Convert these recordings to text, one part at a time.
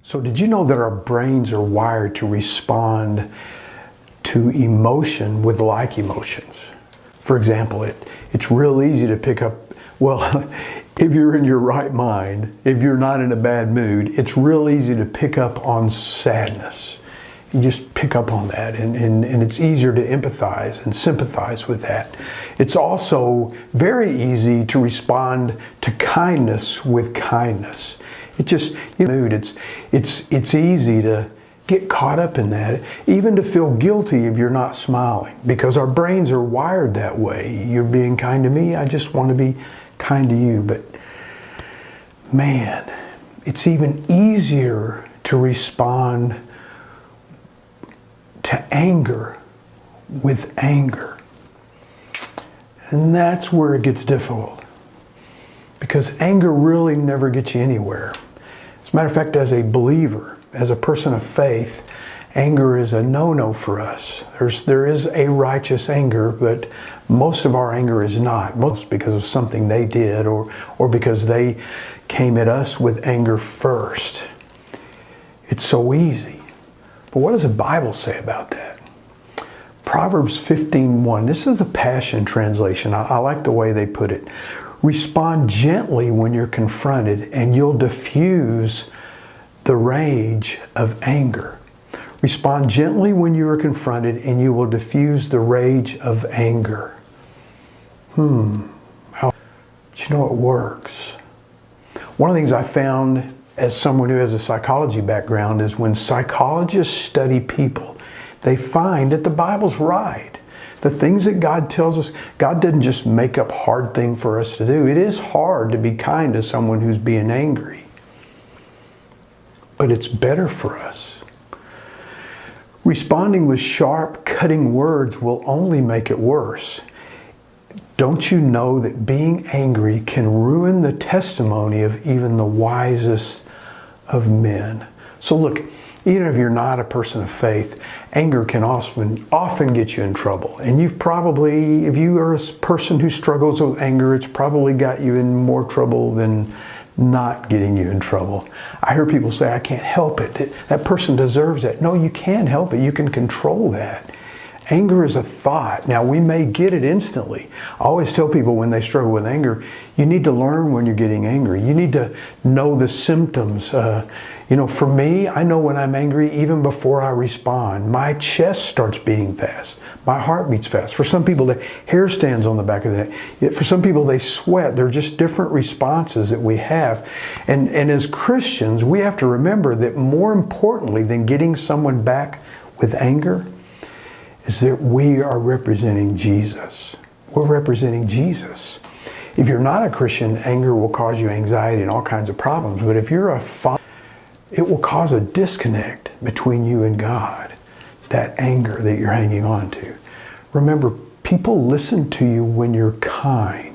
So did you know that our brains are wired to respond to emotion with like emotions? For example, it's real easy to pick up, well, if you're in your right mind, if you're not in a bad mood, it's real easy to pick up on sadness. You just pick up on that, and it's easier to empathize and sympathize with that. It's also very easy to respond to kindness with kindness. It just, it's easy to get caught up in that, even to feel guilty if you're not smiling, because our brains are wired that way. You're being kind to me, I just want to be kind to you. But man, it's even easier to respond to anger with anger. And that's where it gets difficult, because anger really never gets you anywhere. As a matter of fact, as a believer, as a person of faith, anger is a no-no for us. There is a righteous anger, but most of our anger is not. Most because of something they did, or because they came at us with anger first. It's so easy. But what does the Bible say about that? Proverbs 15:1. This is the Passion Translation. I like the way they put it. Respond gently when you're confronted, and you'll diffuse the rage of anger. Respond gently when you are confronted, and you will diffuse the rage of anger. But you know, it works. One of the things I found as someone who has a psychology background is when psychologists study people, they find that the Bible's right. The things that God tells us, God didn't just make up hard thing for us to do. It is hard to be kind to someone who's being angry, but it's better for us. Responding with sharp, cutting words will only make it worse. Don't you know that being angry can ruin the testimony of even the wisest of men? So look, even if you're not a person of faith, anger can often get you in trouble. And you've probably, if you are a person who struggles with anger, it's probably got you in more trouble than not getting you in trouble. I hear people say, I can't help it. That person deserves that. No, you can help it. You can control that. Anger is a thought. Now, we may get it instantly. I always tell people when they struggle with anger, you need to learn when you're getting angry. You need to know the symptoms. For me, I know when I'm angry even before I respond. My chest starts beating fast. My heart beats fast. For some people, the hair stands on the back of the neck. For some people, they sweat. They're just different responses that we have. And as Christians, we have to remember that more importantly than getting someone back with anger is that we are representing Jesus. We're representing Jesus. If you're not a Christian, anger will cause you anxiety and all kinds of problems. But if you're a follower, it will cause a disconnect between you and God, that anger that you're hanging on to. Remember, people listen to you when you're kind.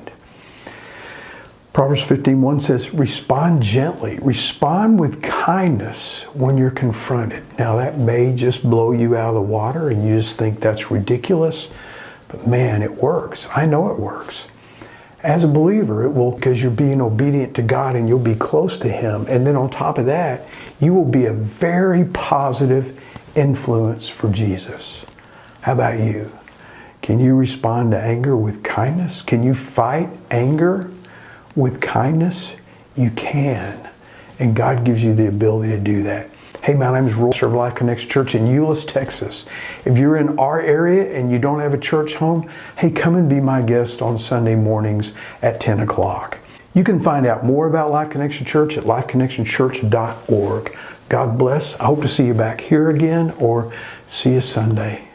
Proverbs 15:1 says, respond gently. Respond with kindness when you're confronted. Now that may just blow you out of the water and you just think that's ridiculous, but man, it works. I know it works. As a believer, it will, because you're being obedient to God and you'll be close to Him. And then on top of that, you will be a very positive influence for Jesus. How about you? Can you respond to anger with kindness? Can you fight anger with kindness? You can. And God gives you the ability to do that. Hey, my name is Roy, serve Life Connection Church in Euless, Texas. If you're in our area and you don't have a church home, hey, come and be my guest on Sunday mornings at 10 o'clock. You can find out more about Life Connection Church at lifeconnectionchurch.org. God bless. I hope to see you back here again or see you Sunday.